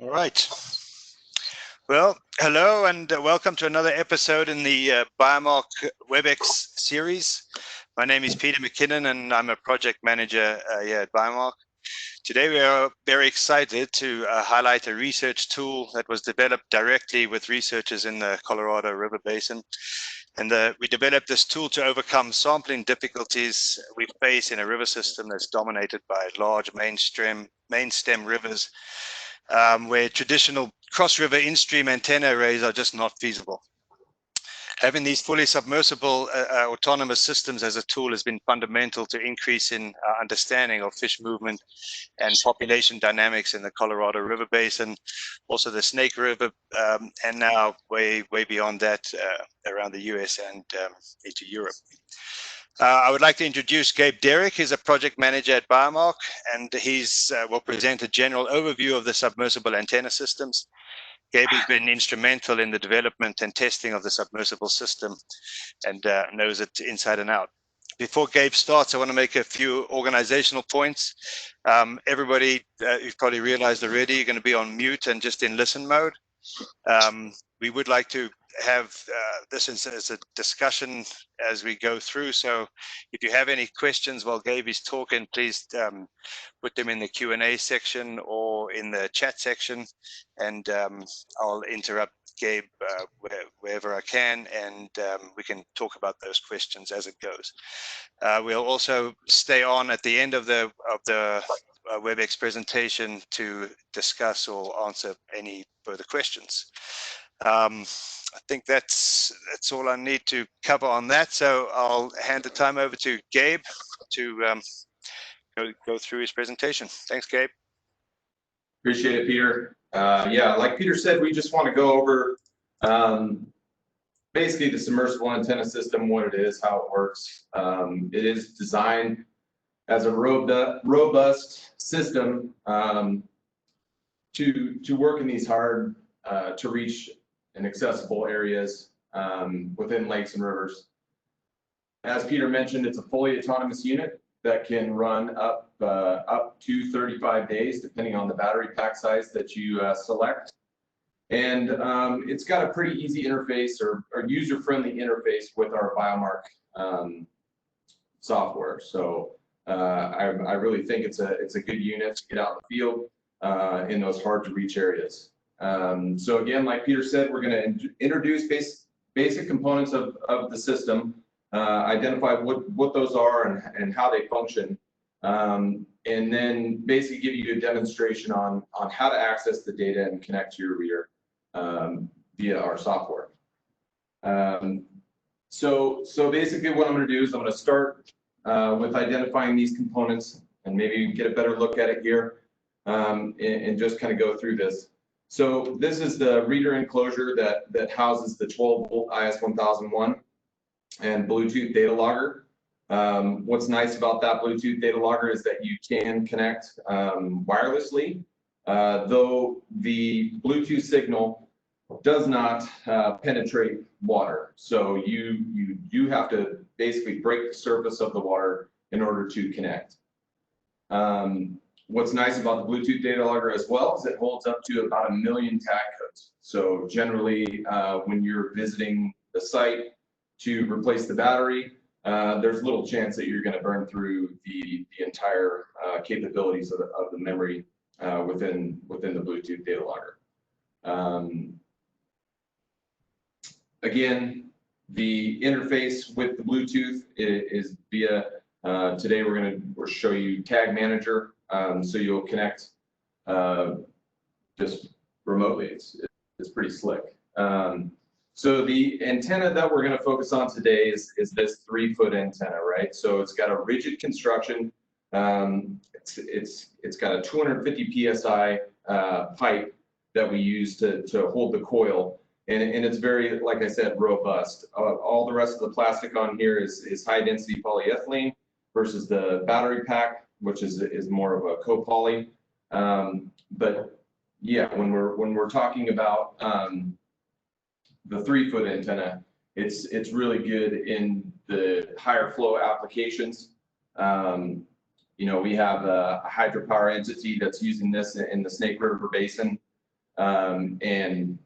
All right. Well, hello and welcome to another episode in the Biomark WebEx series. My name is Peter McKinnon and I'm a project manager here at Biomark. Today we are very excited to highlight a research tool that was developed directly with researchers in the Colorado River Basin. And we developed this tool to overcome sampling difficulties we face in a river system that's dominated by large main stem rivers, where traditional cross-river in-stream antenna arrays are just not feasible. Having these fully submersible autonomous systems as a tool has been fundamental to increase in our understanding of fish movement and population dynamics in the Colorado River Basin, also the Snake River, and now way beyond that around the US and into Europe. I would like to introduce Gabe Derrick. He's a project manager at Biomark, and he's will present a general overview of the submersible antenna systems. Gabe has been instrumental in the development and testing of the submersible system and knows it inside and out. Before Gabe starts, I want to make a few organizational points. Everybody, you've probably realized already, you're going to be on mute and just in listen mode. We would like to have this as a discussion as we go through. So if you have any questions while Gabe is talking, please put them in the Q&A section or in the chat section, and I'll interrupt Gabe wherever I can, and we can talk about those questions as it goes. We'll also stay on at the end of the WebEx presentation to discuss or answer any further questions. I think that's all I need to cover on that. So I'll hand the time over to Gabe to go through his presentation. Thanks, Gabe. Appreciate it, Peter. Yeah, like Peter said, we just want to go over basically the submersible antenna system, what it is, how it works. It is designed as a robust system to work in these hard to reach and accessible areas within lakes and rivers. As Peter mentioned, it's a fully autonomous unit that can run up to 35 days, depending on the battery pack size that you select. And it's got a pretty easy interface or user-friendly interface with our Biomark software. So I really think it's a good unit to get out in the field in those hard to reach areas. So again, like Peter said, we're going to introduce basic components of the system, identify what those are and how they function, and then basically give you a demonstration on how to access the data and connect to your reader via our software. So basically what I'm going to do is I'm going to start with identifying these components, and maybe get a better look at it here, and just kind of go through this. So this is the reader enclosure that houses the 12-volt IS-1001 and Bluetooth data logger. What's nice about that Bluetooth data logger is that you can connect wirelessly, though the Bluetooth signal does not penetrate water. So you have to basically break the surface of the water in order to connect. What's nice about the Bluetooth data logger as well is it holds up to about 1 million tag codes. So generally, when you're visiting the site to replace the battery, there's little chance that you're going to burn through the entire capabilities of the memory within the Bluetooth data logger. Again, the interface with the Bluetooth is via. Today we'll show you Tag Manager. So you'll connect just remotely. It's pretty slick. So the antenna that we're going to focus on today is this 3-foot antenna, right? So it's got a rigid construction. It's got a 250 psi pipe that we use to hold the coil, and it's very, like I said, robust. All the rest of the plastic on here is high density polyethylene versus the battery pack, which is more of a co-poly. But yeah, when we're talking about the 3-foot antenna, it's really good in the higher flow applications. You know, we have a hydropower entity that's using this in the Snake River Basin. and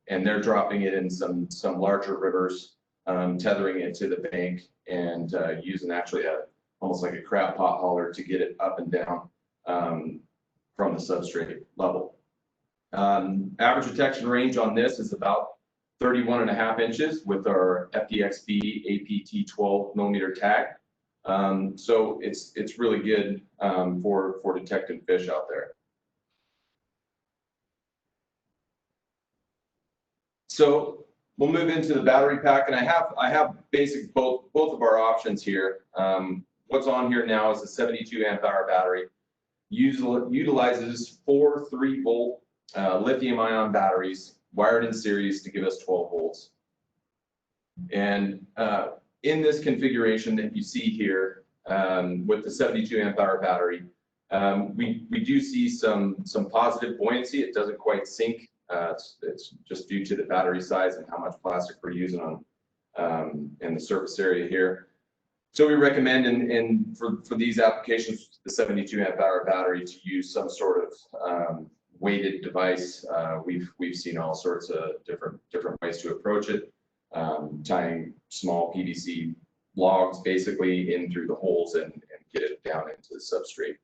they're dropping it in some larger rivers, tethering it to the bank, and using actually almost like a crab pot hauler to get it up and down from the substrate level. Average detection range on this is about 31.5 inches with our FDXB APT 12 millimeter tag. So it's really good for detecting fish out there. So we'll move into the battery pack, and I have basic both of our options here. What's on here now is a 72 amp hour battery. Utilizes 4 3-volt lithium ion batteries wired in series to give us 12 volts. And in this configuration that you see here with the 72 amp hour battery, we do see some positive buoyancy. It doesn't quite sink. It's just due to the battery size and how much plastic we're using on in the surface area here. So we recommend for these applications, the 72 amp hour battery, to use some sort of weighted device. We've seen all sorts of different ways to approach it, tying small PVC logs basically in through the holes and get it down into the substrate.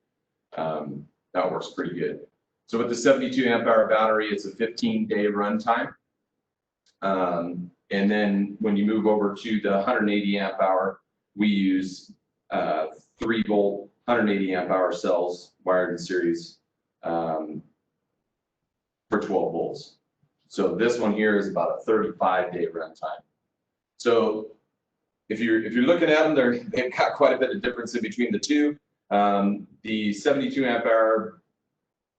That works pretty good. So with the 72 amp hour battery, it's a 15-day runtime. And then when you move over to the 180 amp hour, we use 3-volt 180 amp hour cells wired in series for 12 volts. So this one here is about a 35-day runtime. So if you're looking at them, they've got quite a bit of difference in between the two. The 72 amp hour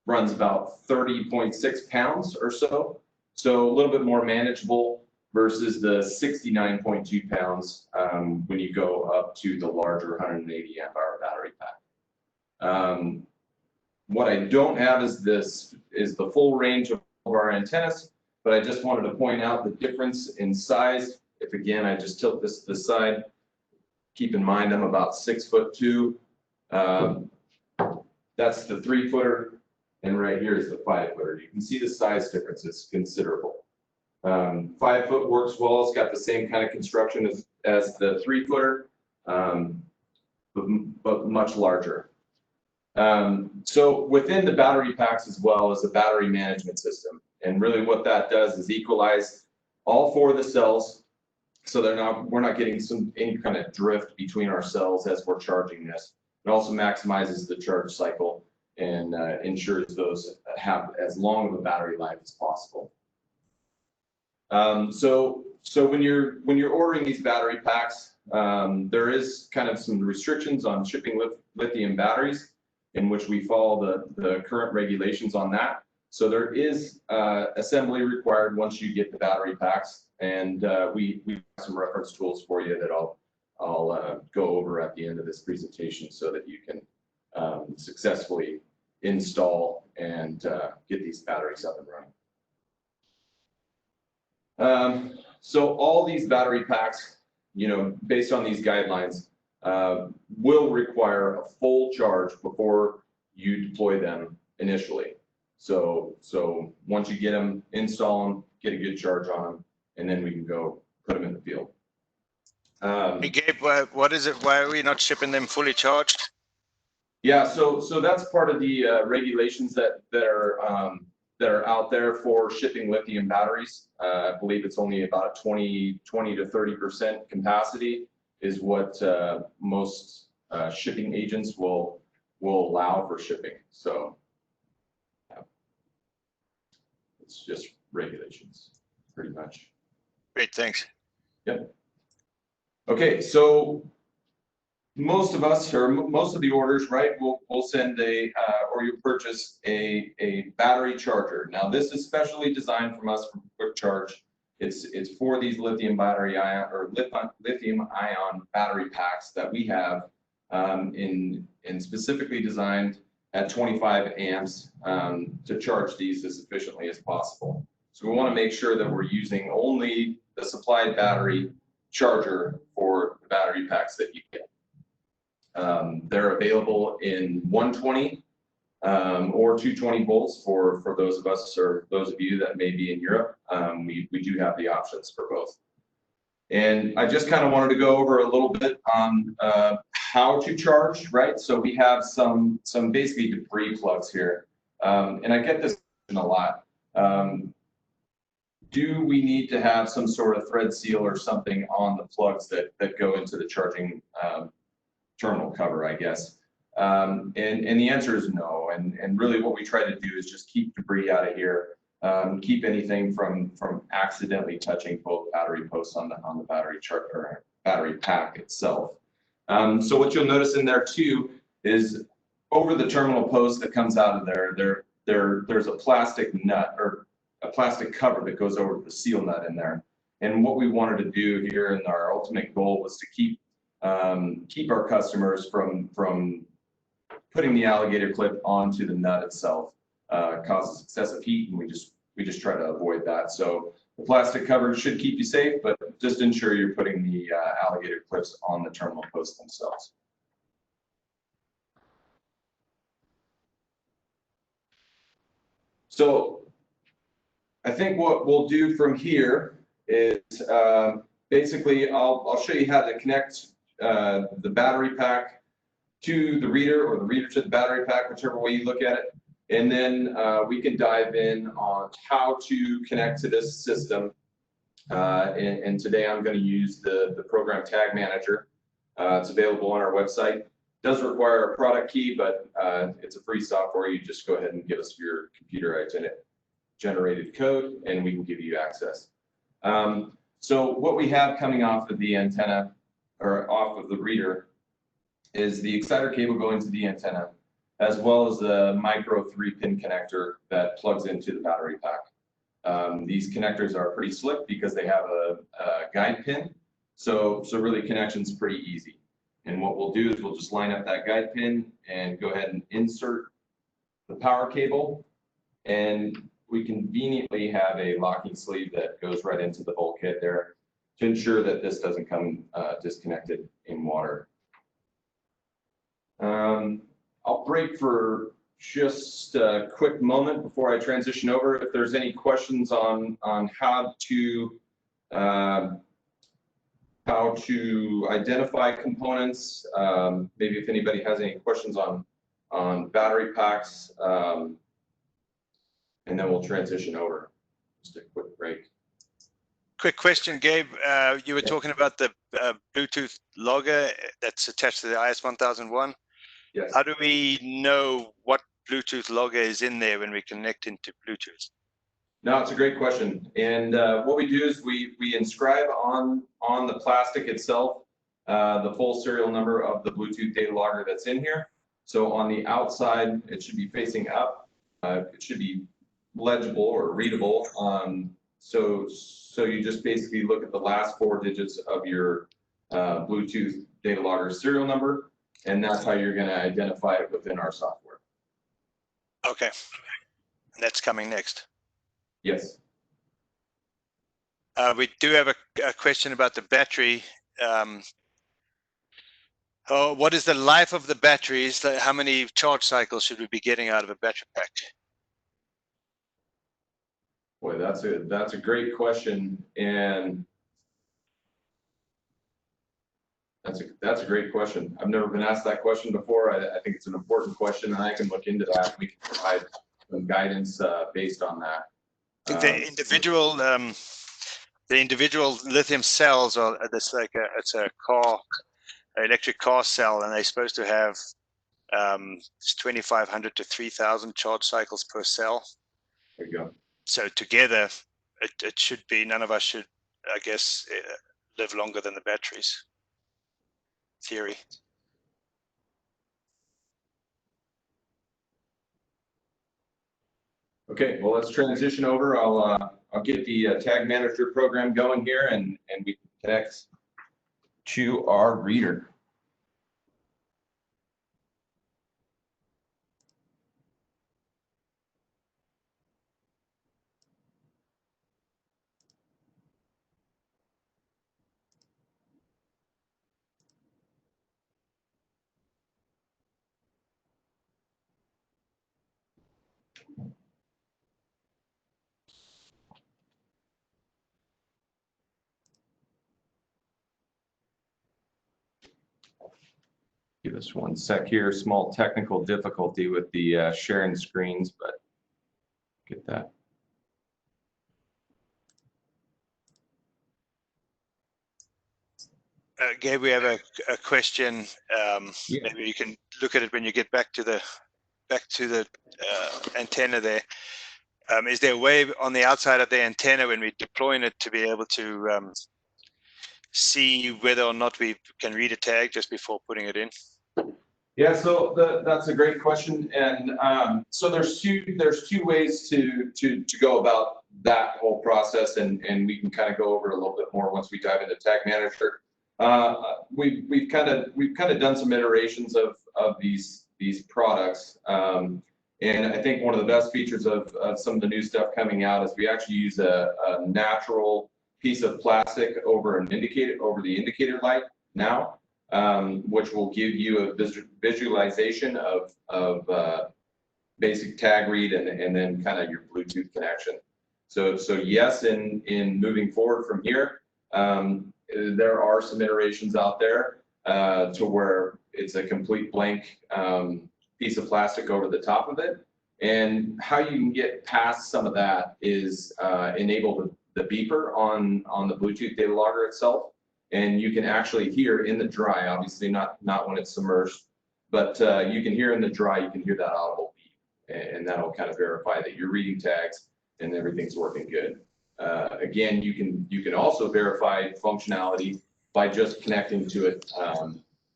runs about 30.6 pounds or so. So a little bit more manageable versus the 69.2 pounds when you go up to the larger 180 amp hour battery pack. What I don't have is the full range of our antennas, but I just wanted to point out the difference in size. If again, I just tilt this to the side, keep in mind I'm about 6'2". That's the 3-footer, and right here is the 5-footer. You can see the size difference is considerable. 5-foot works well. It's got the same kind of construction as the 3-footer, but much larger. So within the battery packs as well is a battery management system. And really what that does is equalize all 4 of the cells, so we're not getting any kind of drift between our cells as we're charging this. It also maximizes the charge cycle and ensures those have as long of a battery life as possible. So when you're ordering these battery packs, there is kind of some restrictions on shipping lithium batteries, in which we follow the current regulations on that. So there is assembly required once you get the battery packs, and we have some reference tools for you that I'll go over at the end of this presentation so that you can successfully install and get these batteries up and running. So all these battery packs, based on these guidelines, will require a full charge before you deploy them initially. So once you get them, install them, get a good charge on them, and then we can go put them in the field. Hey Gabe, what is it? Why are we not shipping them fully charged? Yeah, so that's part of the regulations that are out there for shipping lithium batteries. I believe it's only about a 20 to 30% capacity is what most shipping agents will allow for shipping. So yeah, it's just regulations, pretty much. Great, thanks. Yep. Okay, so most of us, or most of the orders, right, we'll send or you purchase a battery charger. Now this is specially designed from us for quick charge. It's for these lithium ion battery packs that we have and specifically designed at 25 amps to charge these as efficiently as possible. So we want to make sure that we're using only the supplied battery charger for the battery packs that you get. They're available in 120 or 220 volts for those of us or those of you that may be in Europe. We do have the options for both. And I just kind of wanted to go over a little bit on how to charge, right? So we have some basically debris plugs here. And I get this a lot. Do we need to have some sort of thread seal or something on the plugs that go into the charging terminal cover, I guess? And the answer is no. And really what we try to do is just keep debris out of here. Keep anything from accidentally touching both battery posts on the battery chart or battery pack itself. So what you'll notice in there too is over the terminal post that comes out of there's a plastic nut or a plastic cover that goes over the seal nut in there. And what we wanted to do here and our ultimate goal was to keep our customers from putting the alligator clip onto the nut itself. Causes excessive heat, and we just try to avoid that. So the plastic cover should keep you safe, but just ensure you're putting the alligator clips on the terminal posts themselves. So I think what we'll do from here is basically I'll show you how to connect the battery pack to the reader or the reader to the battery pack, whichever way you look at it. And then we can dive in on how to connect to this system. And today I'm going to use the program Tag Manager. It's available on our website. It does require a product key, but it's a free software. You just go ahead and give us your computer generated code, and we can give you access. So what we have coming off of the antenna or off of the reader is the exciter cable going to the antenna, as well as the micro 3-pin connector that plugs into the battery pack. These connectors are pretty slick because they have a guide pin, so really connection's pretty easy. And what we'll do is we'll just line up that guide pin and go ahead and insert the power cable, and we conveniently have a locking sleeve that goes right into the bulkhead there to ensure that this doesn't come disconnected in water. I'll break for just a quick moment before I transition over. If there's any questions on how to identify components, maybe if anybody has any questions on battery packs, and then we'll transition over. Just a quick break. Quick question, Gabe. You were talking about the Bluetooth logger that's attached to the IS-1001. Yes. How do we know what Bluetooth logger is in there when we connect into Bluetooth? No, it's a great question. And what we do is we inscribe on the plastic itself the full serial number of the Bluetooth data logger that's in here. So on the outside, it should be facing up. It should be legible or readable. So you just basically look at the last 4 digits of your Bluetooth data logger serial number, and that's how you're going to identify it within our software. Okay. And that's coming next. Yes. We do have a question about the battery. What is the life of the batteries? How many charge cycles should we be getting out of a battery pack? Boy, that's a great question, and that's a great question. I've never been asked that question before. I think it's an important question, and I can look into that. We can provide some guidance based on that. I think the individual lithium cells are it's a electric car cell, and they're supposed to have 2,500 to 3,000 charge cycles per cell. There you go. So together, it should be, none of us should, I guess, live longer than the batteries. Theory. Okay, well, let's transition over. I'll get the Tag Manager program going here, and we can connect to our reader. Give us one sec here. Small technical difficulty with the sharing screens, but get that. Gabe, we have a question. Yeah. Maybe you can look at it when you get back to the antenna there. Is there a way on the outside of the antenna when we're deploying it to be able to see whether or not we can read a tag just before putting it in? Yeah, so that's a great question, and so there's two ways to go about that whole process, and we can kind of go over it a little bit more once we dive into Tag Manager. We've kind of done some iterations of these products, and I think one of the best features of some of the new stuff coming out is we actually use a natural piece of plastic over the indicator light now. Which will give you a visualization of basic tag read and then kind of your Bluetooth connection. So yes, in moving forward from here, there are some iterations out there to where it's a complete blank piece of plastic over the top of it. And how you can get past some of that is enable the beeper on the Bluetooth data logger itself. And you can actually hear in the dry, obviously not when it's submerged, but you can hear in the dry, you can hear that audible beep, and that'll kind of verify that you're reading tags and everything's working good. Again, you can also verify functionality by just connecting to it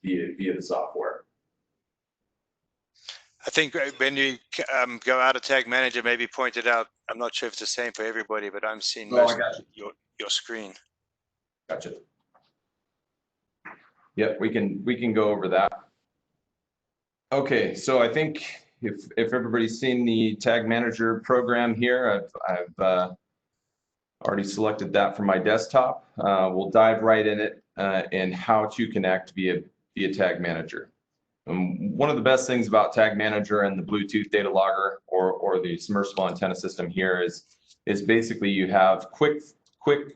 via the software. I think when you go out of Tag Manager, maybe point it out. I'm not sure if it's the same for everybody, but I'm seeing most of your screen. Gotcha. Yep, we can go over that. Okay, so I think if everybody's seen the Tag Manager program here, I've already selected that for my desktop. We'll dive right in it and how to connect via Tag Manager. One of the best things about Tag Manager and the Bluetooth data logger or the submersible antenna system here is basically you have quick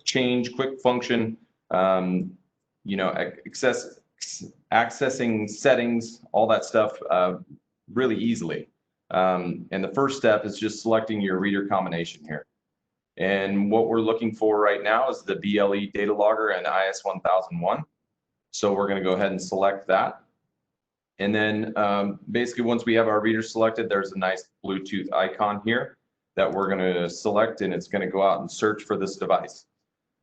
change, quick function. You know, accessing settings, all that stuff really easily. And the first step is just selecting your reader combination here. And what we're looking for right now is the BLE data logger and IS1001. So we're going to go ahead and select that. And then basically once we have our reader selected, there's a nice Bluetooth icon here that we're going to select, and it's going to go out and search for this device.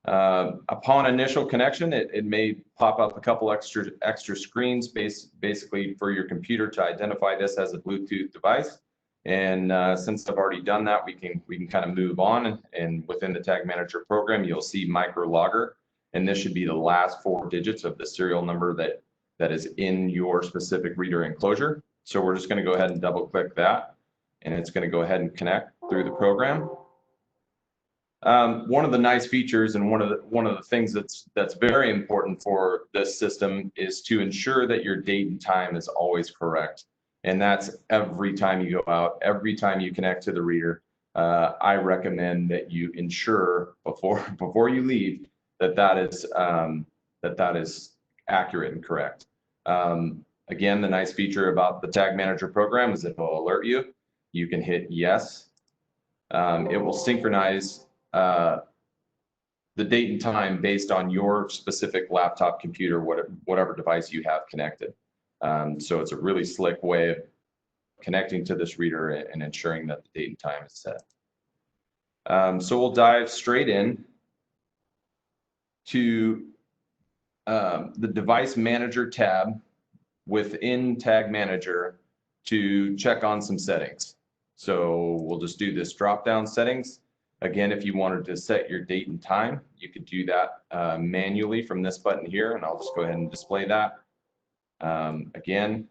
Upon initial connection, it may pop up a couple extra screens basically for your computer to identify this as a Bluetooth device. And since I've already done that, we can kind of move on. And within the Tag Manager program, you'll see micro logger, and this should be the last 4 digits of the serial number that is in your specific reader enclosure. So we're just going to go ahead and double click that, and it's going to go ahead and connect through the program. One of the nice features and one of the things that's very important for this system is to ensure that your date and time is always correct. And that's every time you go out, every time you connect to the reader. I recommend that you ensure before you leave that is accurate and correct. Again, the nice feature about the Tag Manager program is it will alert you. You can hit yes. It will synchronize the date and time based on your specific laptop, computer, whatever device you have connected. So it's a really slick way of connecting to this reader and ensuring that the date and time is set. So we'll dive straight in to the Device Manager tab within Tag Manager to check on some settings. So we'll just do this drop-down settings. Again, if you wanted to set your date and time, you could do that manually from this button here, and I'll just go ahead and display that. Again,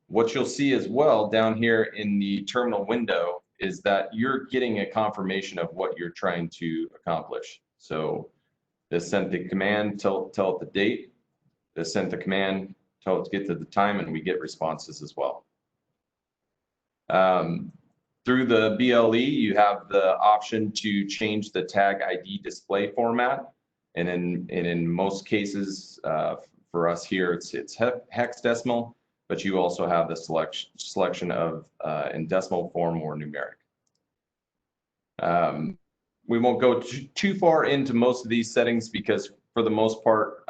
what you'll see as well down here in the terminal window is that you're getting a confirmation of what you're trying to accomplish. So this sent the command, tell it the date. This sent the command, tell it to get to the time, and we get responses as well. Through the BLE, you have the option to change the tag ID display format. And in most cases, for us here, it's hexadecimal. but you also have the selection of in decimal form or numeric. We won't go too far into most of these settings because for the most part,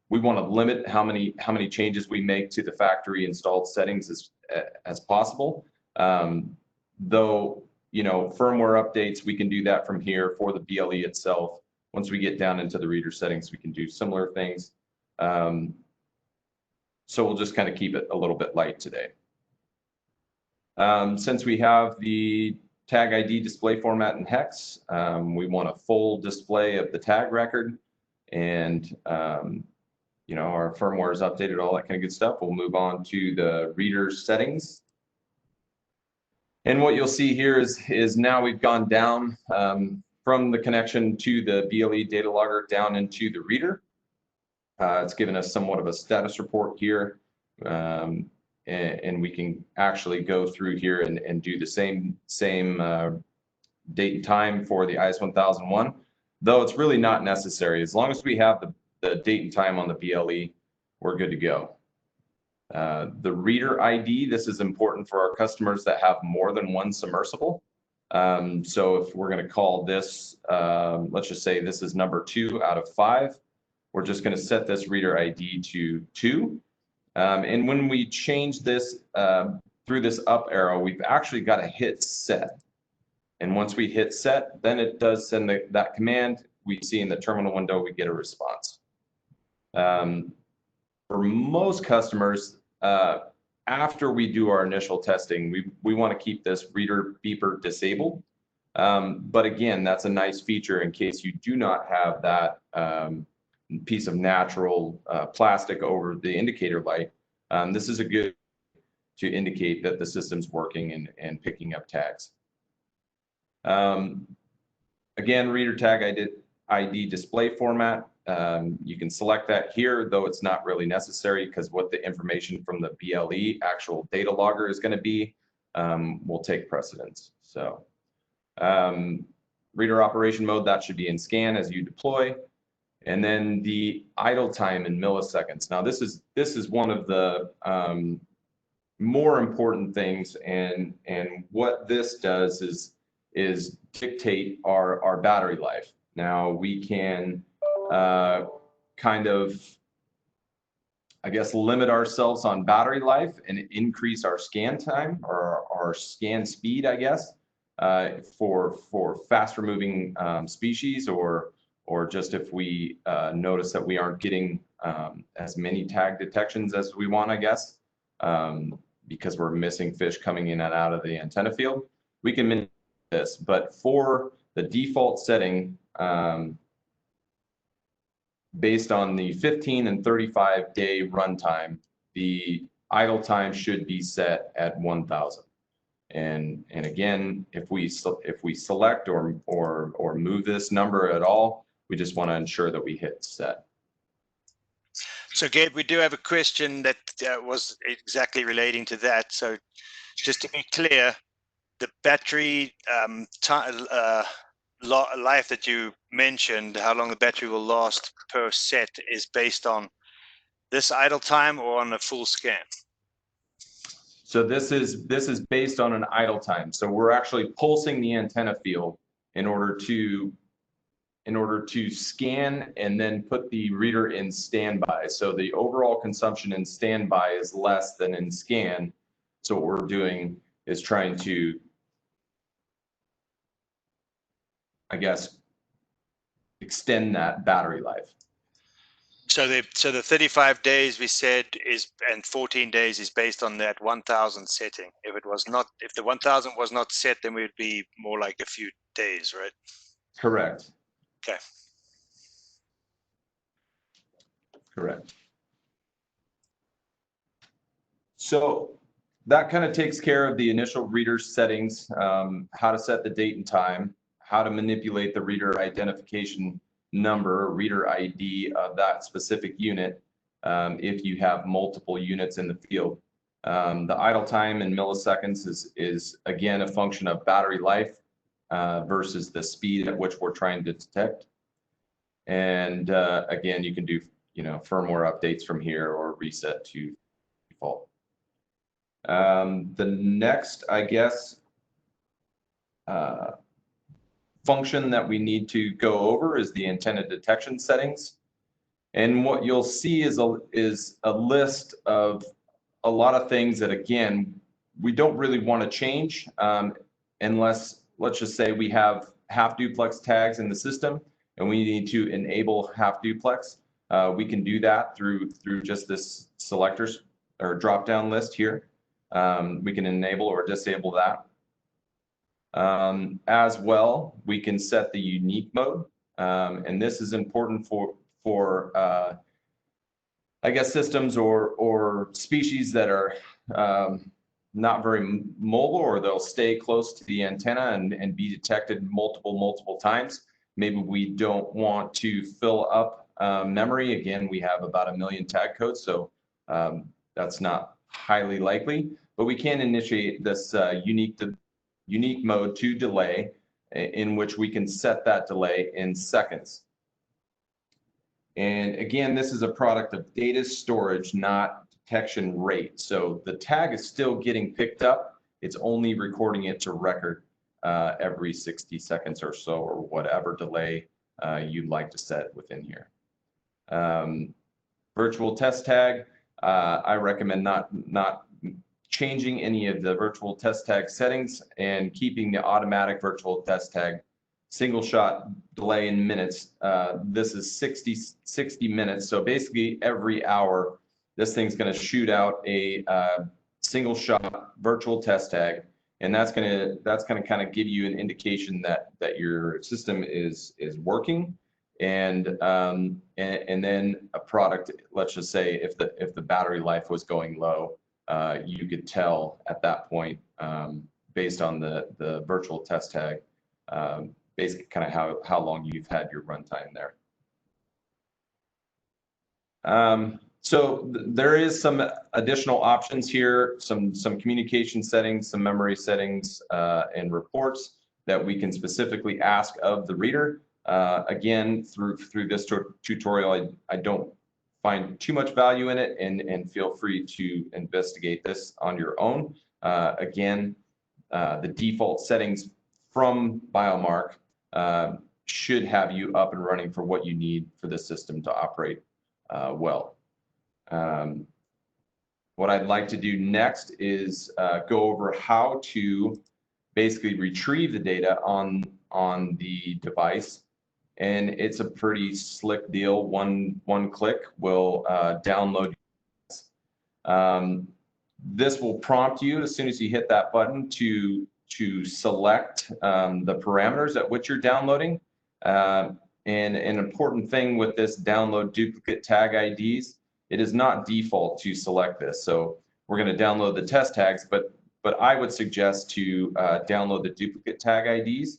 we want to limit how many changes we make to the factory installed settings as possible. Though, you know, firmware updates, we can do that from here for the BLE itself. Once we get down into the reader settings, we can do similar things. So we'll just kind of keep it a little bit light today. Since we have the tag ID display format in hex, we want a full display of the tag record, and you know, our firmware is updated, all that kind of good stuff. We'll move on to the reader settings. And what you'll see here is now we've gone down from the connection to the BLE data logger down into the reader. It's given us somewhat of a status report here, and we can actually go through here and do the same date and time for the IS-1001, though it's really not necessary. As long as we have the date and time on the BLE, we're good to go. The reader ID, this is important for our customers that have more than one submersible. So if we're going to call this, let's just say this is number 2 out of 5, we're just going to set this reader ID to 2. And when we change this through this up arrow, we've actually got to hit set. And once we hit set, then it does send that command. We see in the terminal window, we get a response. For most customers, after we do our initial testing, we want to keep this reader beeper disabled. But again, that's a nice feature in case you do not have that piece of natural plastic over the indicator light. This is a good to indicate that the system's working and picking up tags. Again, reader tag ID display format. You can select that here, though it's not really necessary because what the information from the BLE actual data logger is going to be will take precedence. So reader operation mode, that should be in scan as you deploy. And then the idle time in milliseconds. Now this is one of the more important things, and what this does is dictate our battery life. Now we can kind of, I guess, limit ourselves on battery life and increase our scan time or our scan speed, I guess, for faster moving species, or just if we notice that we aren't getting as many tag detections as we want, I guess, because we're missing fish coming in and out of the antenna field, we can manipulate this. But for the default setting, based on the 15 and 35 day runtime, the idle time should be set at 1,000. And again, if we select or move this number at all, we just want to ensure that we hit set. So Gabe, we do have a question that was exactly relating to that. So just to be clear, the battery life that you mentioned, how long the battery will last per set, is based on this idle time or on a full scan? So this is based on an idle time. So we're actually pulsing the antenna field in order to scan and then put the reader in standby. So the overall consumption in standby is less than in scan. So what we're doing is trying to, I guess, extend that battery life. So the 35 days we said and 14 days is based on that 1,000 setting. If the 1,000 was not set, then we'd be more like a few days, right? Correct. Okay. Correct. So that kind of takes care of the initial reader settings, how to set the date and time, how to manipulate the reader identification number, reader ID of that specific unit if you have multiple units in the field. The idle time in milliseconds is again a function of battery life versus the speed at which we're trying to detect. And again, you can do firmware updates from here or reset to default. The next, I guess, function that we need to go over is the antenna detection settings. And what you'll see is a list of a lot of things that, again, we don't really want to change unless, let's just say, we have half duplex tags in the system and we need to enable half duplex. We can do that through just this selectors or drop down list here. We can enable or disable that. As well, we can set the unique mode, and this is important for I guess systems or species that are not very mobile, or they'll stay close to the antenna and be detected multiple times. Maybe we don't want to fill up memory. Again, we have about 1 million tag codes, so that's not highly likely, but we can initiate this unique mode to delay, in which we can set that delay in seconds. And again, this is a product of data storage, not detection rate. So the tag is still getting picked up. It's only recording it to record every 60 seconds or so, or whatever delay you'd like to set within here. Virtual test tag, I recommend not changing any of the virtual test tag settings and keeping the automatic virtual test tag single shot delay in minutes. This is 60 minutes. So basically every hour, this thing's going to shoot out a single shot virtual test tag. And that's going to kind of give you an indication that your system is working. And then a product, let's just say if the battery life was going low, you could tell at that point, based on the virtual test tag, basically kind of how long you've had your runtime there. So there is some additional options here, some communication settings, some memory settings, and reports that we can specifically ask of the reader. Again, through this tutorial, I don't find too much value in it, and feel free to investigate this on your own. Again, the default settings from Biomark should have you up and running for what you need for the system to operate well. What I'd like to do next is go over how to basically retrieve the data on the device. And it's a pretty slick deal. One click will download. This will prompt you as soon as you hit that button to select the parameters at which you're downloading. And an important thing with this download duplicate tag IDs, it is not default to select this. So we're going to download the test tags, but I would suggest to download the duplicate tag IDs,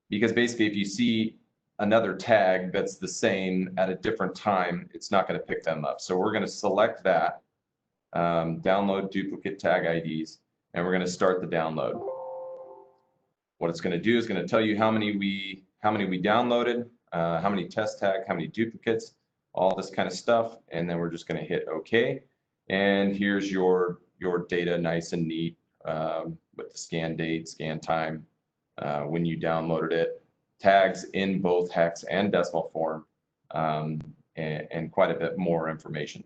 because basically if you see another tag that's the same at a different time, it's not going to pick them up. So we're going to select that, download duplicate tag IDs, and we're going to start the download. What it's going to do is going to tell you how many we downloaded, how many test tags, how many duplicates, all this kind of stuff, and then we're just going to hit OK. And here's your data, nice and neat, with the scan date, scan time, when you downloaded it, tags in both hex and decimal form, and quite a bit more information.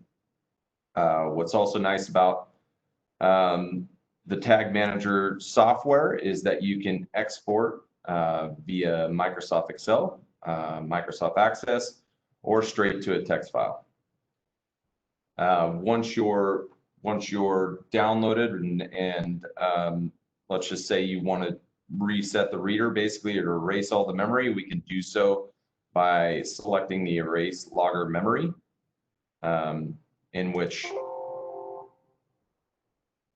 What's also nice about the Tag Manager software is that you can export via Microsoft Excel, Microsoft Access, or straight to a text file. Once you're downloaded and let's just say you want to reset the reader basically, or erase all the memory, we can do so by selecting the erase logger memory, in which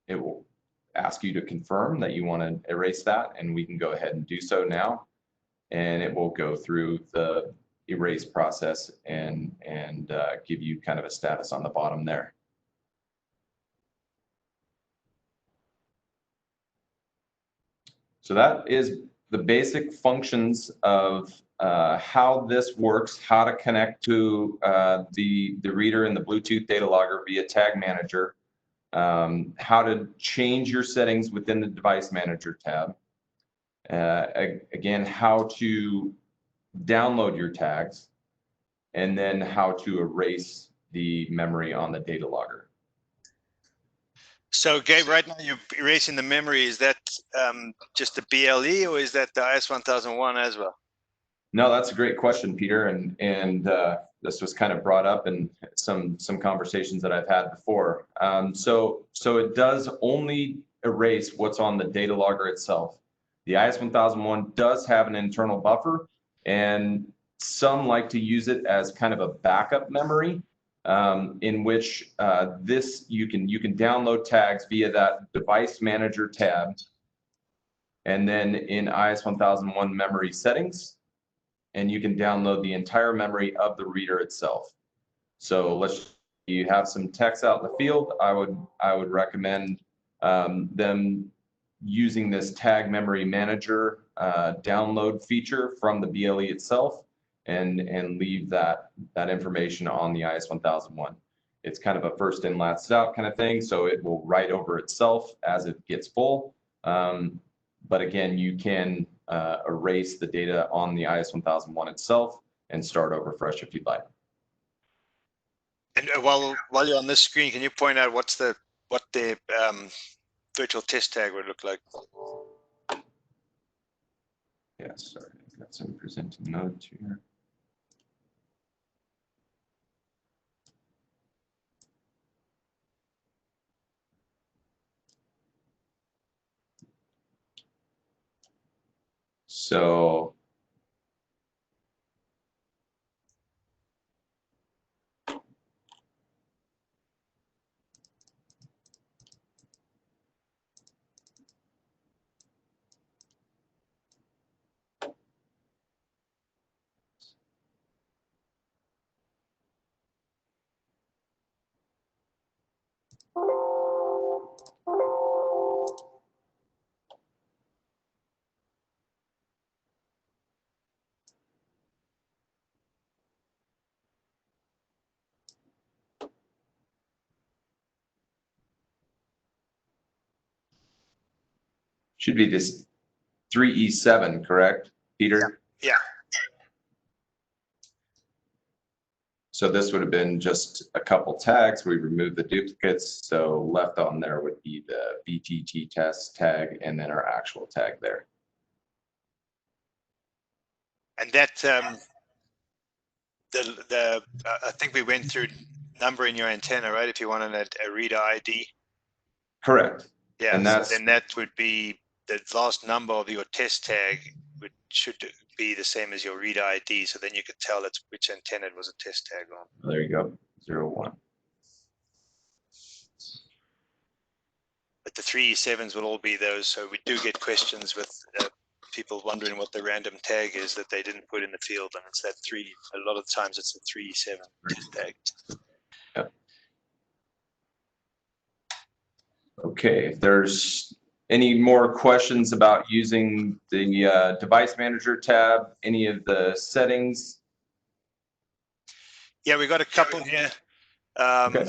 it will ask you to confirm that you want to erase that, and we can go ahead and do so now, and it will go through the erase process and give you kind of a status on the bottom there. So that is the basic functions of how this works, how to connect to the reader and the Bluetooth data logger via Tag Manager. how to change your settings within the device manager tab. Again, how to download your tags, and then how to erase the memory on the data logger. So, Gabe, right now you're erasing the memory. Is that just the BLE, or is that the IS-1001 as well? No, that's a great question, Peter, and this was kind of brought up in some conversations that I've had before. So it does only erase what's on the data logger itself. The IS-1001 does have an internal buffer, and some like to use it as kind of a backup memory, in which you can download tags via that device manager tab, and then in IS-1001 memory settings, and you can download the entire memory of the reader itself. So you have some text out in the field. I would recommend them using this tag memory manager download feature from the BLE itself, and leave that information on the IS-1001. It's kind of a first in, last out kind of thing, so it will write over itself as it gets full. But again, you can erase the data on the IS-1001 itself and start over fresh if you'd like. And while you're on this screen, can you point out what the virtual test tag would look like? Yeah, sorry, I've got some presenting notes here. So should be this 3E7, correct, Peter? Yeah. So this would have been just a couple tags. We removed the duplicates. So left on there would be the BTT test tag and then our actual tag there. And that I think we went through numbering your antenna, right? If you wanted a reader ID. Correct. Yeah, and then that would be the last number of your test tag should be the same as your reader ID. So then you could tell it's which antenna it was a test tag on. There you go, 01. But the 3E7s will all be those. So we do get questions with people wondering what the random tag is that they didn't put in the field, and it's that 3. A lot of times it's a 3E7 test tag. Yep. Okay, if there's any more questions about using the device manager tab, any of the settings? Yeah, we got a couple here. Okay.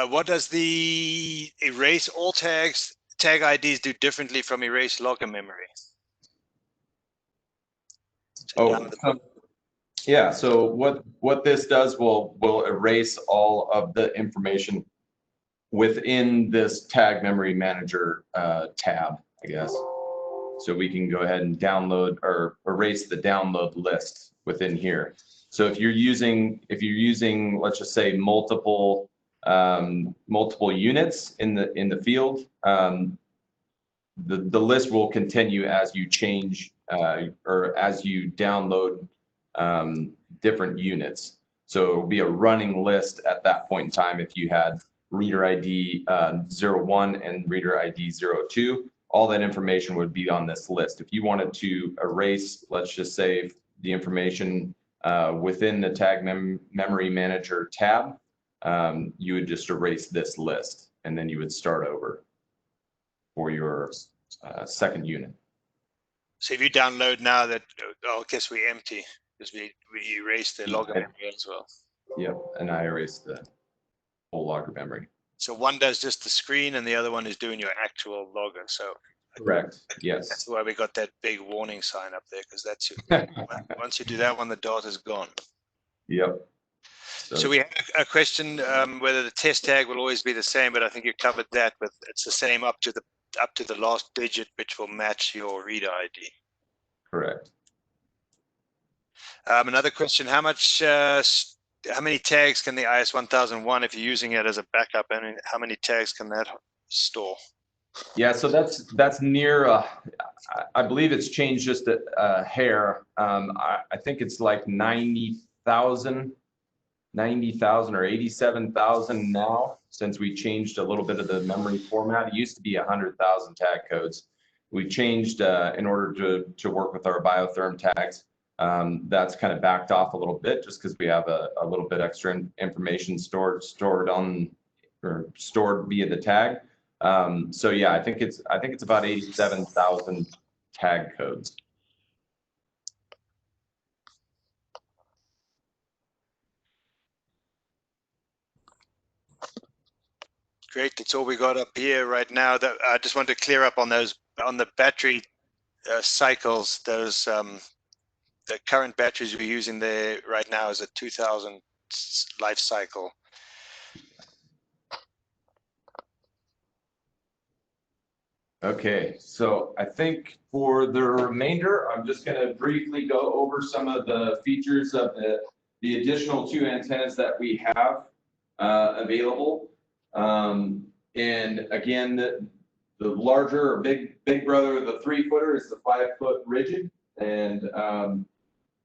What does the erase all tags tag IDs do differently from erase logger memory? Yeah, so what this does will erase all of the information within this tag memory manager tab, I guess. So we can go ahead and download or erase the download list within here. So if you're using, let's just say multiple units in the field, the list will continue as you change or as you download different units. So it will be a running list at that point in time if you had reader ID 01 and reader ID 02. All that information would be on this list. If you wanted to erase, let's just say, the information within the tag memory manager tab, you would just erase this list, and then you would start over for your second unit. So if you download now that, I guess we empty because we erased the logger memory as well. Yep, and I erased the full logger memory. So one does just the screen and the other one is doing your actual logger. So Correct. that's Yes. why we got that big warning sign up there, because that's your, once you do that one, the data's gone. Yep. So we have a question whether the test tag will always be the same, but I think you covered that. But it's the same up to the last digit, which will match your reader ID. Correct. Another question: how many tags can the IS 1001, if you're using it as a backup, and how many tags can that store? Yeah, so that's near. I believe it's changed just a hair. I think it's like 90,000 or 87,000 now, since we changed a little bit of the memory format. It used to be 100,000 tag codes. We changed in order to work with our biotherm tags. That's kind of backed off a little bit, just because we have a little bit extra information stored on, or stored via the tag. So yeah, I think it's about 87,000 tag codes. Great, that's all we got up here right now. That I just want to clear up on those, on the battery cycles. Those the current batteries we're using there right now is a 2000 life cycle. Okay, so I think for the remainder, I'm just going to briefly go over some of the features of the additional 2 antennas that we have available. And again, the larger or big brother, the 3-footer, is the 5-foot rigid, and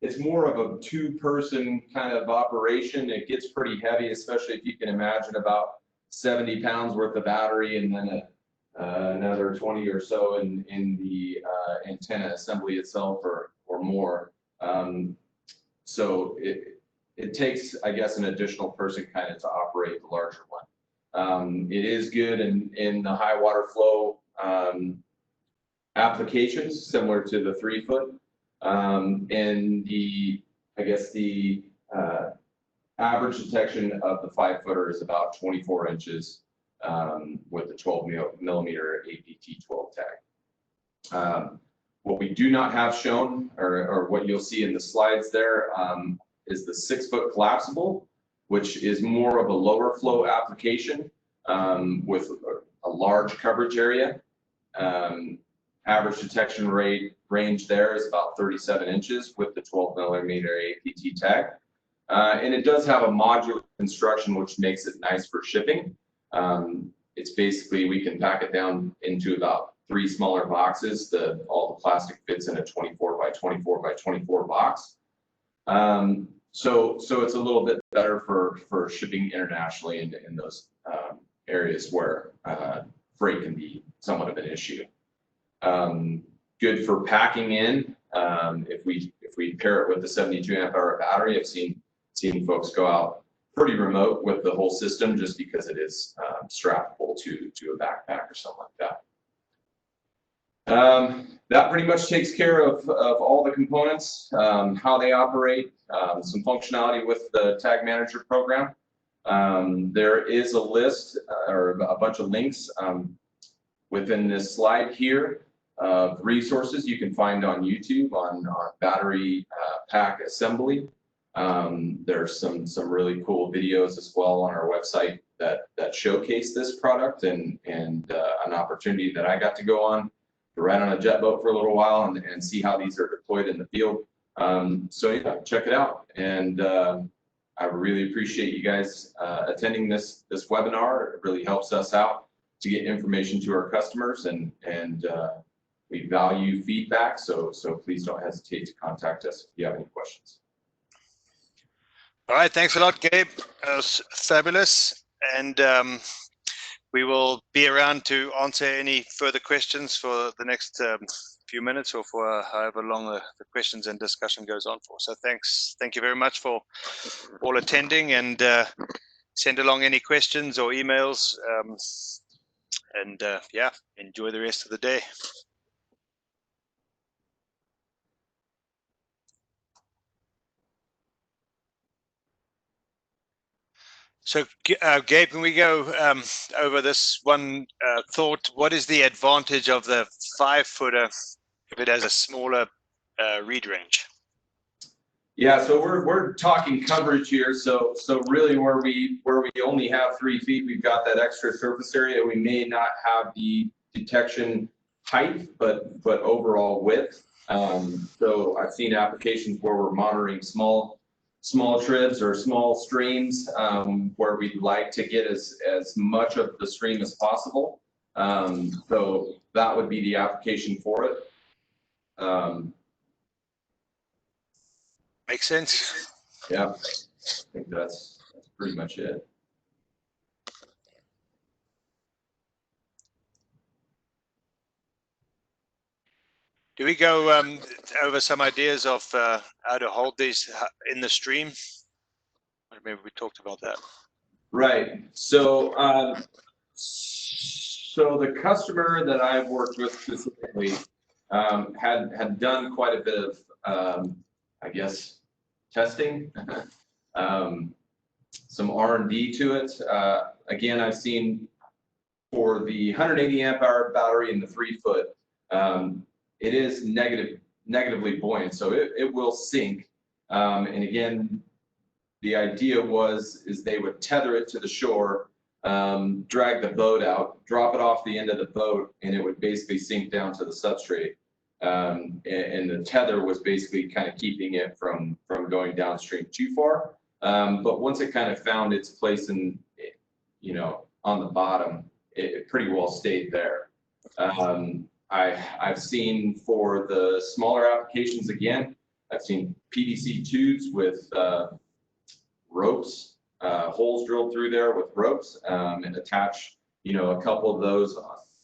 it's more of a 2-person kind of operation. It gets pretty heavy, especially if you can imagine about 70 pounds worth of battery, and then another 20 or so in the antenna assembly itself, or more. So it takes, I guess, an additional person kind of to operate the larger one. It is good in the high water flow applications, similar to the 3-foot. And I guess the average detection of the 5-footer is about 24 inches with the 12mm APT12 tag. What we do not have shown, or what you'll see in the slides there, is the 6-foot collapsible, which is more of a lower flow application with a large coverage area. Average detection range there is about 37 inches with the 12mm APT tag. And it does have a modular construction, which makes it nice for shipping. It's basically, we can pack it down into about 3 smaller boxes. All the plastic fits in a 24 by 24 by 24 box. So it's a little bit better for shipping internationally in those areas where freight can be somewhat of an issue. Good for packing in. If we pair it with the 72 amp hour battery, I've seen folks go out pretty remote with the whole system, just because it is strappable to a backpack or something like that. That pretty much takes care of all the components, how they operate, some functionality with the Tag Manager program. There is a list or a bunch of links within this slide here of resources you can find on YouTube on battery pack assembly. There's some really cool videos as well on our website that showcase this product, and an opportunity that I got to go on to ride on a jet boat for a little while and see how these are deployed in the field. So yeah, check it out. And I really appreciate you guys attending this webinar. It really helps us out to get information to our customers, and we value feedback. So please don't hesitate to contact us if you have any questions. All right, thanks a lot, Gabe. That was fabulous. And we will be around to answer any further questions for the next few minutes, or for however long the questions and discussion goes on for. So thank you very much for all attending, and send along any questions or emails. And yeah, enjoy the rest of the day. So, Gabe, can we go over this one thought? What is the advantage of the 5-footer if it has a smaller read range? Yeah, so we're talking coverage here. So really, where we only have 3 feet, we've got that extra surface area. We may not have the detection height, but overall width. So I've seen applications where we're monitoring small tribs or small streams, where we'd like to get as much of the stream as possible. So that would be the application for it. Makes sense. Yeah, I think that's pretty much it. Do we go over some ideas of how to hold these in the stream? Maybe we talked about that. Right. So so the customer that I've worked with specifically had done quite a bit of I guess testing, some R&D to it. Again, I've seen for the 180 amp hour battery in the 3-foot, it is negatively buoyant, so it will sink. And again, the idea is they would tether it to the shore, drag the boat out, drop it off the end of the boat, and it would basically sink down to the substrate. And the tether was basically kind of keeping it from going downstream too far. But once it kind of found its place in, on the bottom, it pretty well stayed there. I've seen for the smaller applications, again, I've seen PVC tubes with ropes, holes drilled through there with ropes, and attach, a couple of those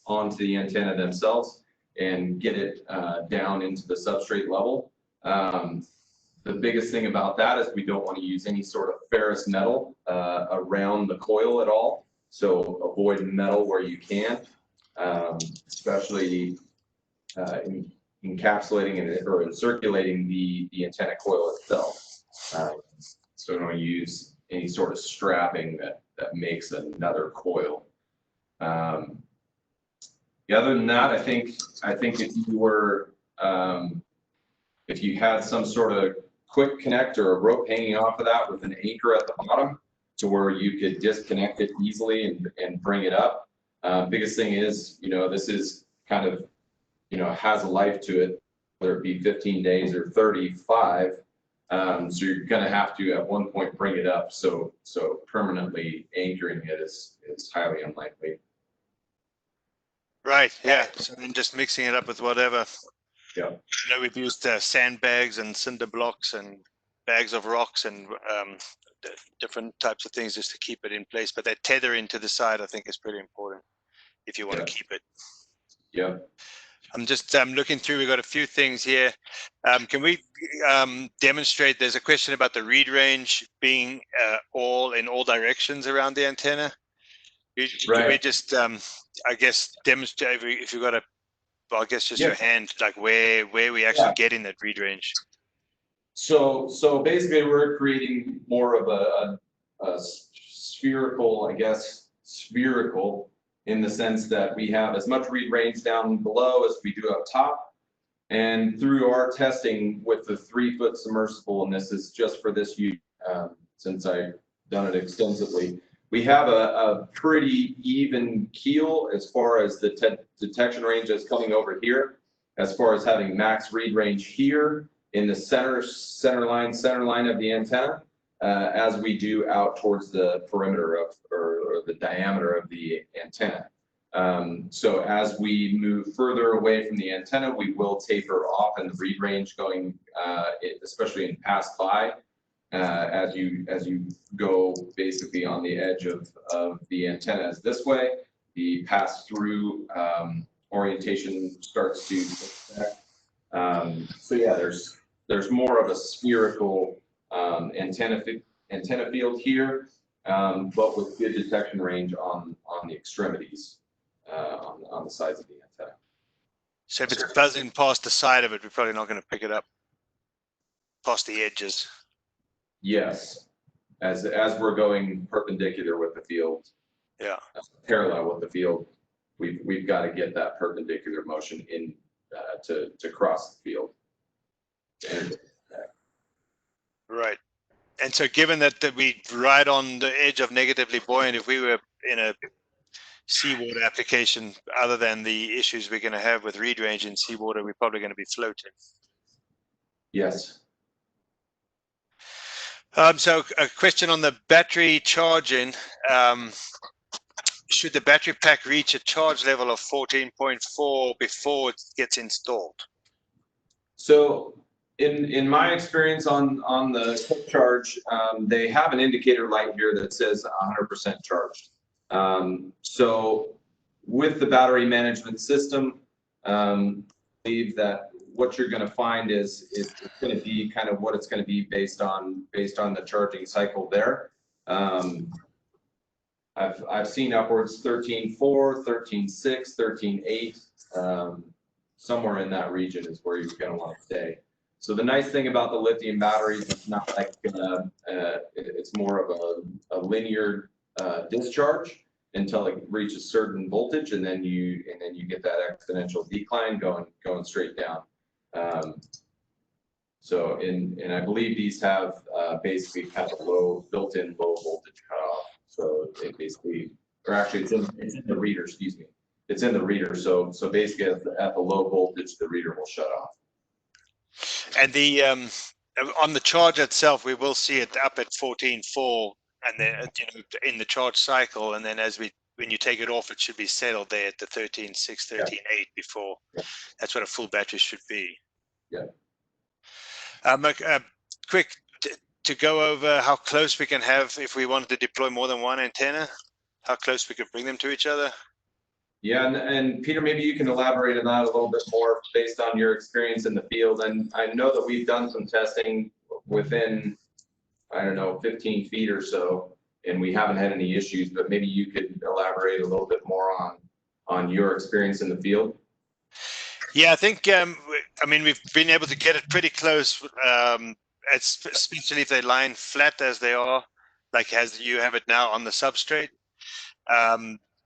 onto the antenna themselves and get it down into the substrate level. The biggest thing about that is we don't want to use any sort of ferrous metal around the coil at all. So avoid metal where you can, especially encapsulating or encirculating the antenna coil itself. So don't use any sort of strapping that makes another coil. Other than that, I think if you had some sort of quick connect or a rope hanging off of that with an anchor at the bottom to where you could disconnect it easily and bring it up. Biggest thing is, this is kind of, has a life to it, whether it be 15 days or 35. So you're going to have to at one point bring it up. So permanently anchoring it is highly unlikely. Right. Yeah. So then just mixing it up with whatever. Yeah. I know we've used sandbags and cinder blocks and bags of rocks and different types of things just to keep it in place. But that tethering to the side, I think, is pretty important if you want to keep it. Yeah. I'm just looking through. We've got a few things here. Can we demonstrate? There's a question about the read range being in all directions around the antenna. Can we just, I guess, demonstrate if you've got a, well, I guess just your hand, like where we actually get in that read range? So basically, we're creating more of a spherical, I guess, spherical in the sense that we have as much read range down below as we do up top. And through our testing with the 3-foot submersible, and this is just for this use, since I've done it extensively, we have a pretty even keel as far as the detection range that's coming over here, as far as having max read range here in the center line of the antenna, as we do out towards the perimeter of or the diameter of the antenna. So as we move further away from the antenna, we will taper off in the read range going, especially in pass by, as you go basically on the edge of the antennas this way. The pass through orientation starts to so yeah, there's more of a spherical antenna field here, but with good detection range on the extremities, on the sides of the antenna. So if it's buzzing past the side of it, we're probably not going to pick it up past the edges. Yes. as we're going perpendicular with the field, Yeah. parallel with the field, we've got to get that perpendicular motion in to cross the field. Right. And so given that we ride on the edge of negatively buoyant, if we were in a seawater application, other than the issues we're going to have with reed range in seawater, we're probably going to be floating. Yes. So a question on the battery charging. Should the battery pack reach a charge level of 14.4 before it gets installed? So in my experience on the quick charge, they have an indicator light here that says 100% charged. So with the battery management system, I believe that what you're going to find is it's going to be kind of what it's going to be based on the charging cycle there. I've seen upwards 13.4, 13.6, 13.8. Somewhere in that region is where you're going to want to stay. So the nice thing about the lithium batteries, it's not like it's more of a linear discharge until it reaches certain voltage, and then you get that exponential decline going straight down. So and I believe these have basically kind of built-in low voltage cutoff. So it basically, or actually it's in the reader, excuse me. It's in the reader, so basically at the low voltage, the reader will shut off. And the on the charge itself, we will see it up at 14.4, and then in the charge cycle, and then when you take it off, it should be settled there at the 13.6, 13.8 before. That's what a full battery should be. Yeah. Quick to go over how close we can have if we wanted to deploy more than one antenna, how close we could bring them to each other. Yeah, and Peter, maybe you can elaborate on that a little bit more based on your experience in the field. And I know that we've done some testing within, I don't know, 15 feet or so, and we haven't had any issues, but maybe you could elaborate a little bit more on your experience in the field. Yeah, I think, I mean, we've been able to get it pretty close, especially if they line flat as they are, like as you have it now on the substrate.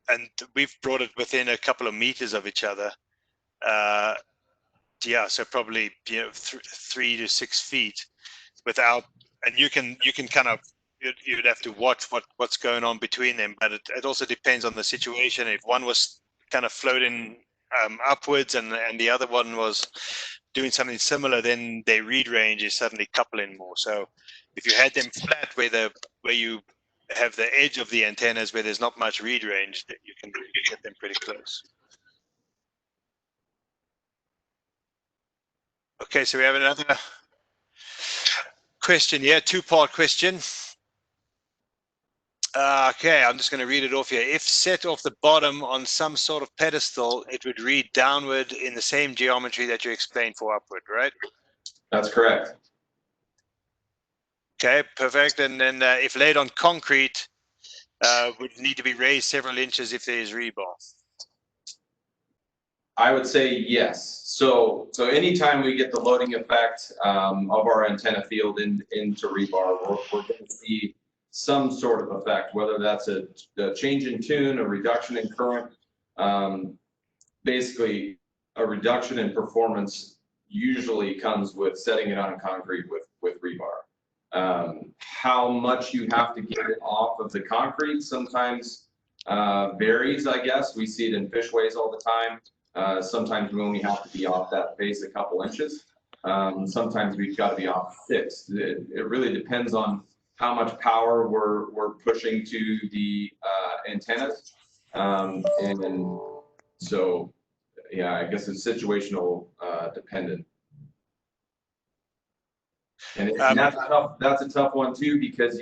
And we've brought it within a couple of meters of each other. Yeah, so probably 3 to 6 feet without, and you can kind of, you'd have to watch what's going on between them, but it also depends on the situation. If one was kind of floating upwards and the other one was doing something similar, then their read range is suddenly coupling more. So if you had them flat where you have the edge of the antennas where there's not much read range, you can get them pretty close. Okay, so we have another question here, two-part question. Okay, I'm just going to read it off here. If set off the bottom on some sort of pedestal, it would read downward in the same geometry that you explained for upward, right? That's correct. Okay, perfect. And then if laid on concrete, would need to be raised several inches if there is rebar. I would say yes. So anytime we get the loading effect of our antenna field into rebar, we're going to see some sort of effect, whether that's a change in tune, a reduction in current. Basically, a reduction in performance usually comes with setting it on concrete with rebar. How much you have to get it off of the concrete sometimes varies, I guess. We see it in fishways all the time. Sometimes we only have to be off that face a couple inches. Sometimes we've got to be off 6. It really depends on how much power we're pushing to the antennas. And so, yeah, I guess it's situational dependent. And that's a tough one too, because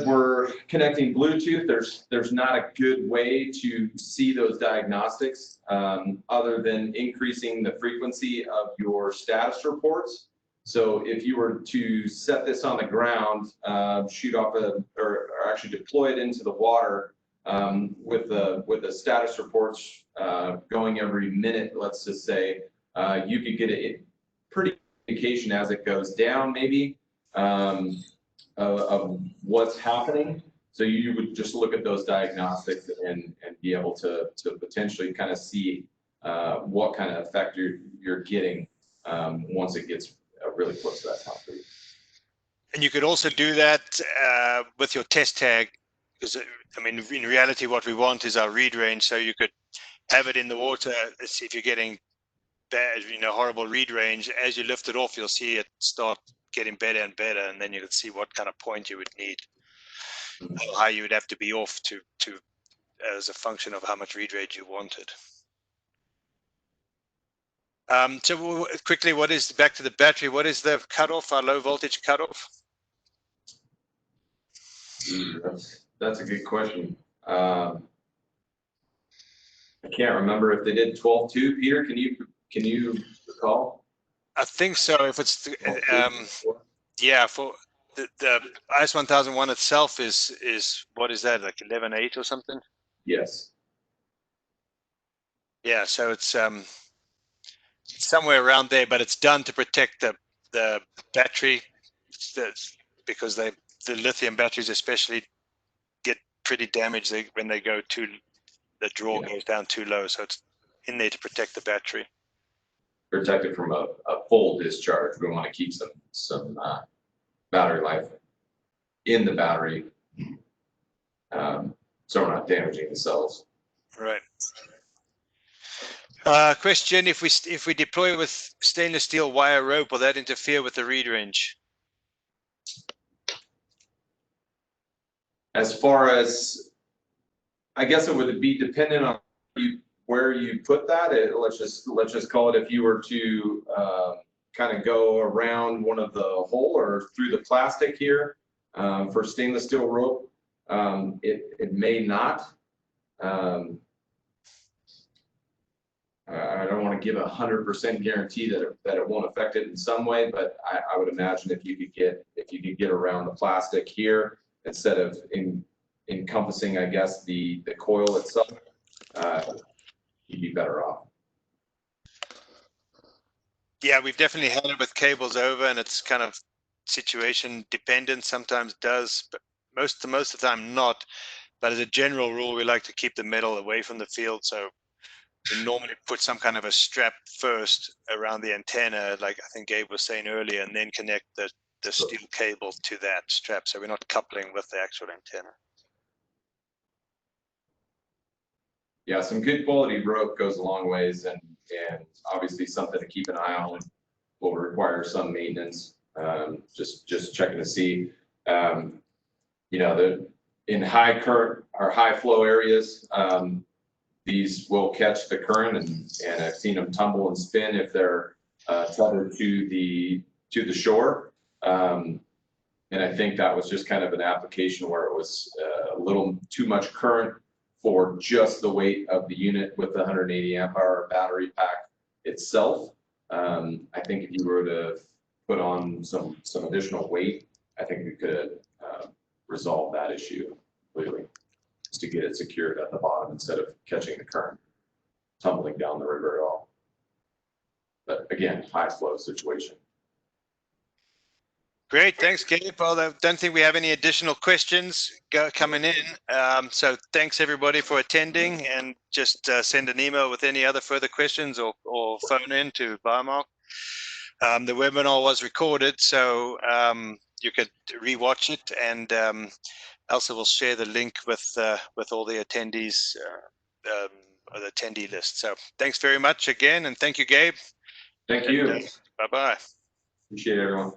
we're connecting Bluetooth, there's not a good way to see those diagnostics other than increasing the frequency of your status reports. So if you were to set this on the ground, shoot off or actually deploy it into the water with the status reports going every minute, let's just say, you could get a pretty indication as it goes down, maybe. of what's happening. So you would just look at those diagnostics and be able to potentially kind of see what kind of effect you're getting once it gets really close to that top speed. And you could also do that with your test tag, because I mean, in reality, what we want is our read range. So you could have it in the water. See if you're getting bad, horrible read range. As you lift it off, you'll see it start getting better and better, and then you can see what kind of point you would need, or how you would have to be off to as a function of how much read range you wanted. So quickly, back to the battery? What is the cutoff? Our low voltage cutoff? That's a good question. I can't remember if they did 12.2. Peter, can you recall? I think so. If it's yeah, for the IS 1001 itself is what is that, like 11.8 or something? Yes. Yeah, so it's somewhere around there, but it's done to protect the battery, because the lithium batteries especially get pretty damaged when they go the draw goes down too low. So it's in there to protect the battery. Protect it from a full discharge. We want to keep some battery life in the battery, so we're not damaging the cells. Right. Question: If we deploy with stainless steel wire rope, will that interfere with the read range? As far as, I guess it would be dependent on where you put that. Let's just call it, if you were to kind of go around one of the hole or through the plastic here for stainless steel rope, it may not. I don't want to give 100% guarantee that it won't affect it in some way, but I would imagine if you could get around the plastic here instead of encompassing, I guess, the coil itself, you'd be better off. Yeah, we've definitely had it with cables over, and it's kind of situation dependent. Sometimes does, but most of the time not. But as a general rule, we like to keep the metal away from the field. So we normally put some kind of a strap first around the antenna, like I think Gabe was saying earlier, and then connect the steel cable to that strap. So we're not coupling with the actual antenna. Yeah, some good quality rope goes a long ways, and obviously something to keep an eye on. Will require some maintenance. Just checking to see, in high current or high flow areas, these will catch the current, and I've seen them tumble and spin if they're tethered to the shore. And I think that was just kind of an application where it was a little too much current for just the weight of the unit with the 180 amp hour battery pack itself. I think if you were to put on some additional weight, I think we could resolve that issue completely, just to get it secured at the bottom instead of catching the current tumbling down the river at all. But again, high flow situation. Great, thanks, Gabe. Well, I don't think we have any additional questions coming in. So thanks everybody for attending, and just send an email with any other further questions, or phone in to Biomark. The webinar was recorded, so you could rewatch it, and Elsa will share the link with all the attendees, or the attendee list. So thanks very much again, and thank you, Gabe. Thank you. Bye-bye. Appreciate it, everyone.